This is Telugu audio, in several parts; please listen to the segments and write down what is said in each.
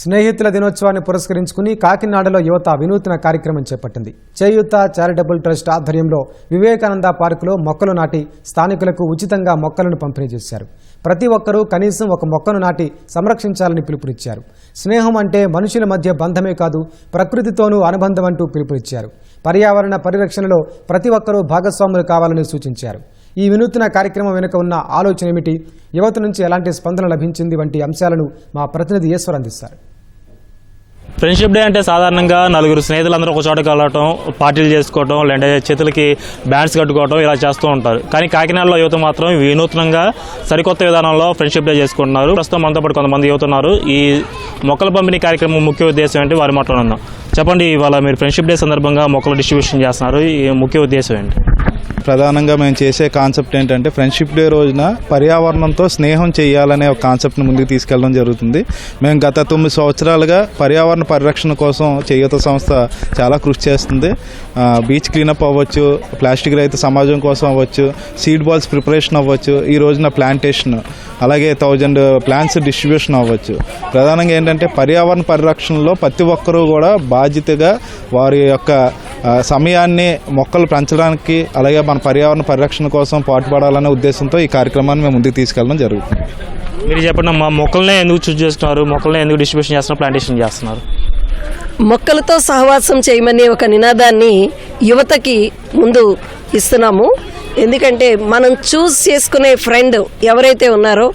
స్నేహితుల దినోత్సవాన్ని పురస్కరించుకుని కాకినాడలో యువత వినూత్న కార్యక్రమం చేపట్టింది. చేయూత చారిటబుల్ ట్రస్ట్ ఆధ్వర్యంలో వివేకానంద పార్కులో మొక్కలు నాటి స్థానికులకు ఉచితంగా మొక్కలను పంపిణీ చేశారు. ప్రతి ఒక్కరూ కనీసం ఒక మొక్కను నాటి సంరక్షించాలని పిలుపునిచ్చారు. స్నేహం అంటే మనుషుల మధ్య బంధమే కాదు, ప్రకృతితోనూ అనుబంధం అంటూ పిలుపునిచ్చారు. పర్యావరణ పరిరక్షణలో ప్రతి ఒక్కరూ భాగస్వాములు కావాలని సూచించారు. ఈ వినూత్న కార్యక్రమం వెనుక ఉన్న ఆలోచన ఏమిటి, యువత నుంచి ఎలాంటి స్పందన లభించింది వంటి అంశాలను మా ప్రతినిధి ఈశ్వర్ అందిస్తారు. ఫ్రెండ్షిప్ డే అంటే సాధారణంగా నలుగురు స్నేహితులందరూ ఒక చోట కలవటం, పార్టీలు చేసుకోవటం, లేదంటే చేతులకి బ్యాండ్స్ కట్టుకోవటం ఇలా చేస్తూ ఉంటారు. కానీ కాకినాడలో యువత మాత్రం వినూత్నంగా సరికొత్త విధానంలో ఫ్రెండ్షిప్ డే చేసుకుంటున్నారు. ప్రస్తుతం మనతో పాటు కొంతమంది యువత ఉన్నారు. ఈ మొక్కల పంపిణీ కార్యక్రమం ముఖ్య ఉద్దేశం ఏంటి, వారి మాట్లాడుకుందాం. చెప్పండి, ఇవాళ మీరు ఫ్రెండ్షిప్ డే సందర్భంగా మొక్కలు డిస్ట్రిబ్యూషన్ చేస్తున్నారు, ఈ ముఖ్య ఉద్దేశం ఏంటి? ప్రధానంగా మేము చేసే కాన్సెప్ట్ ఏంటంటే ఫ్రెండ్షిప్ డే రోజున పర్యావరణంతో స్నేహం చేయాలనే ఒక కాన్సెప్ట్ని ముందుకు తీసుకెళ్ళడం జరుగుతుంది. మేము గత 9 సంవత్సరాలుగా పర్యావరణ పరిరక్షణ కోసం చేయూత సంస్థ చాలా కృషి చేస్తుంది. బీచ్ క్లీనప్ అవ్వచ్చు, ప్లాస్టిక్ రహిత సమాజం కోసం అవ్వచ్చు, సీడ్ బాల్స్ ప్రిపరేషన్ అవ్వచ్చు, ఈ రోజున ప్లాంటేషన్, అలాగే 1000 ప్లాంట్స్ డిస్ట్రిబ్యూషన్ అవ్వచ్చు. ప్రధానంగా ఏంటంటే పర్యావరణ పరిరక్షణలో ప్రతి ఒక్కరూ కూడా బాధ్యతగా వారి యొక్క సమయాన్ని మొక్కలు పెంచడానికి, అలాగే మన పర్యావరణ పరిరక్షణ కోసం పాటుపడాలనే ఉద్దేశంతో ఈ కార్యక్రమాన్ని మేము ముందుకు తీసుకెళ్ళడం జరుగుతుంది. మీరు చెప్పండి, మా మొక్కలనే ఎందుకు చూస్ చేస్తున్నారు, మొక్కలనే ఎందుకు డిస్ట్రిబ్యూషన్ చేస్తున్నారు, ప్లాంటేషన్ చేస్తున్నారు? మొక్కలతో సహవాసం చేయమనే ఒక నినాదాన్ని యువతకి ముందు ఇస్తున్నాము. ఎందుకంటే మనం చూస్ చేసుకునే ఫ్రెండ్ ఎవరైతే ఉన్నారో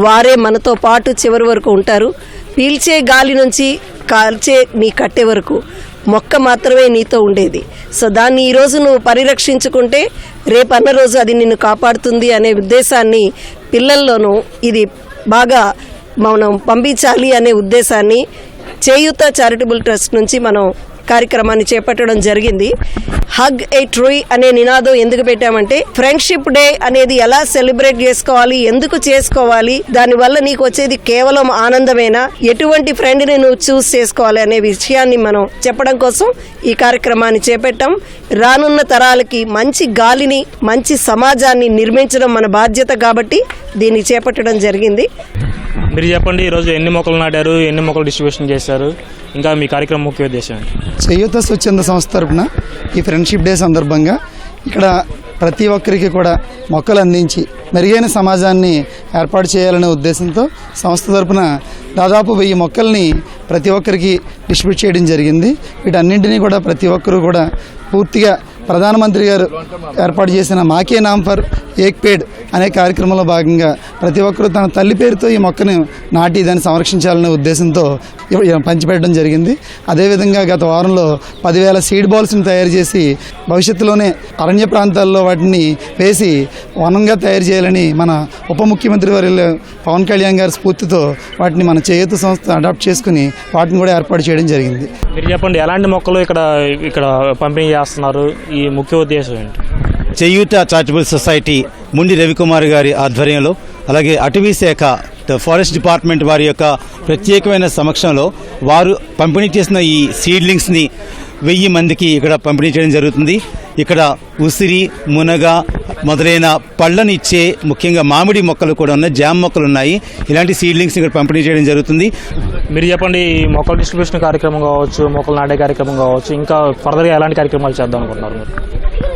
వారే మనతో పాటు చివరి వరకు ఉంటారు. పీల్చే గాలి నుంచి కాల్చే నీ కట్టె వరకు మొక్క మాత్రమే నీతో ఉండేది. సో దాన్ని ఈరోజు నువ్వు పరిరక్షించుకుంటే రేపన్న రోజు అది నిన్ను కాపాడుతుంది అనే ఉద్దేశాన్ని పిల్లల్లోనూ ఇది బాగా మనం పంపించాలి అనే ఉద్దేశాన్ని చేయూత చారిటబుల్ ట్రస్ట్ నుంచి మనం కార్యక్రమాన్ని చేపట్టడం జరిగింది. హగ్ ఏ ట్రీ అనే నినాదం ఎందుకు పెట్టామంటే ఫ్రెండ్షిప్ డే అనేది ఎలా సెలబ్రేట్ చేసుకోవాలి, ఎందుకు చేసుకోవాలి, దానివల్ల నీకు వచ్చేది కేవలం ఆనందమేనా, ఎటువంటి ఫ్రెండ్ని నువ్వు చూస్ చేసుకోవాలి అనే విషయాన్ని మనం చెప్పడం కోసం ఈ కార్యక్రమాన్ని చేపట్టాం. రానున్న తరాలకి మంచి గాలిని, మంచి సమాజాన్ని నిర్మించడం మన బాధ్యత కాబట్టి దీన్ని చేపట్టడం జరిగింది. మీరు చెప్పండి, ఈరోజు ఎన్ని మొక్కలు నాటారు, ఎన్ని మొక్కలు డిస్ట్రిబ్యూషన్ చేశారు, ఇంకా మీ కార్యక్రమం ముఖ్య ఉద్దేశం? చేయూత స్వచ్ఛంద సంస్థ తరపున ఈ ఫ్రెండ్షిప్ డే సందర్భంగా ఇక్కడ ప్రతి ఒక్కరికి కూడా మొక్కలు అందించి మెరుగైన సమాజాన్ని ఏర్పాటు చేయాలనే ఉద్దేశంతో సంస్థ తరపున దాదాపు 1000 మొక్కల్ని ప్రతి ఒక్కరికి డిస్ట్రిబ్యూట్ చేయడం జరిగింది. వీటన్నింటినీ కూడా ప్రతి ఒక్కరూ కూడా పూర్తిగా ప్రధానమంత్రి గారు ఏర్పాటు చేసిన మాకే నామ్ ఫర్ ఏక్ పేడ్ అనే కార్యక్రమంలో భాగంగా ప్రతి ఒక్కరూ తన తల్లి పేరుతో ఈ మొక్కను నాటి దాన్ని సంరక్షించాలనే ఉద్దేశంతో పంచిపెట్టడం జరిగింది. అదేవిధంగా గత వారంలో 10,000 సీడ్ బాల్స్ని తయారు చేసి భవిష్యత్తులోనే అరణ్య ప్రాంతాల్లో వాటిని వేసి వనంగా తయారు చేయాలని మన ఉప ముఖ్యమంత్రి వర్యులు పవన్ కళ్యాణ్ గారి స్ఫూర్తితో వాటిని మన చేయూత సంస్థ అడాప్ట్ చేసుకుని వాటిని కూడా ఏర్పాటు చేయడం జరిగింది. మీరు చెప్పండి, ఎలాంటి మొక్కలు ఇక్కడ పంపిణీ చేస్తున్నారు, ఈ ముఖ్య ఉద్దేశం ఏంటి? చేయూత చారిటబుల్ సొసైటీ ముండి రవికుమార్ గారి ఆధ్వర్యంలో, అలాగే అటవీ శాఖ ఫారెస్ట్ డిపార్ట్మెంట్ వారి యొక్క ప్రత్యేకమైన సమక్షంలో వారు పంపిణీ చేసిన ఈ సీడ్లింగ్స్ని 1000 మందికి ఇక్కడ పంపిణీ చేయడం జరుగుతుంది. ఇక్కడ ఉసిరి, మునగ మొదలైన పళ్ళని ఇచ్చే ముఖ్యంగా మామిడి మొక్కలు కూడా ఉన్నాయి, జామ మొక్కలు ఉన్నాయి. ఇలాంటి సీడ్లింగ్స్ ఇక్కడ పంపిణీ చేయడం జరుగుతుంది. మీరు చెప్పండి, మొక్కల డిస్ట్రిబ్యూషన్ కార్యక్రమం కావచ్చు, మొక్కలు నాటే కార్యక్రమం కావచ్చు, ఇంకా ఫర్దర్గా ఎలాంటి కార్యక్రమాలు చేద్దాం అనుకుంటున్నారు మీరు?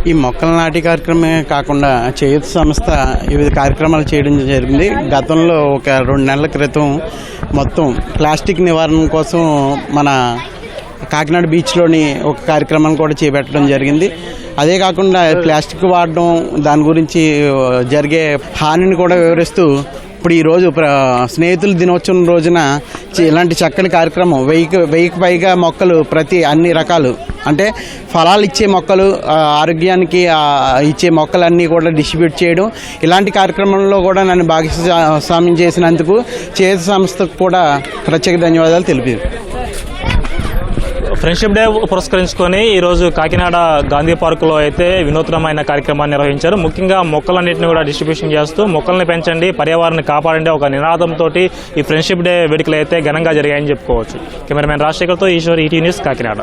ఈ మొక్కల నాటి కార్యక్రమమే కాకుండా చేయూత సంస్థ వివిధ కార్యక్రమాలు చేయడం జరిగింది. గతంలో ఒక 2 నెలల క్రితం మొత్తం ప్లాస్టిక్ నివారణ కోసం మన కాకినాడ బీచ్లోని ఒక కార్యక్రమాన్ని కూడా చేపట్టడం జరిగింది. అదే కాకుండా ప్లాస్టిక్ వాడడం, దాని గురించి జరిగే హానిని కూడా వివరిస్తూ ఇప్పుడు ఈరోజు స్నేహితుల దినోత్సవం రోజున ఇలాంటి చక్కని కార్యక్రమం 1000కి పైగా మొక్కలు, అన్ని రకాలు అంటే ఫలాలు ఇచ్చే మొక్కలు, ఆరోగ్యానికి ఇచ్చే మొక్కలన్నీ కూడా డిస్ట్రిబ్యూట్ చేయడం, ఇలాంటి కార్యక్రమంలో కూడా నన్ను భాగస్వామ్యం చేసినందుకు చేయూత సంస్థకు కూడా ప్రత్యేక ధన్యవాదాలు తెలిపారు. ఫ్రెండ్షిప్ డే పురస్కరించుకొని ఈరోజు కాకినాడ గాంధీ పార్కులో అయితే వినూత్నమైన కార్యక్రమాన్ని నిర్వహించారు. ముఖ్యంగా మొక్కలన్నింటినీ కూడా డిస్ట్రిబ్యూషన్ చేస్తూ మొక్కల్ని పెంచండి, పర్యావరణాన్ని కాపాడండి ఒక నినాదంతో ఈ ఫ్రెండ్షిప్ డే వేడుకలు అయితే ఘనంగా జరిగాయని చెప్పుకోవచ్చు. కెమెరామెన్ రాజశేఖర్తో ఈశ్వర్, ఈటీ న్యూస్, కాకినాడ.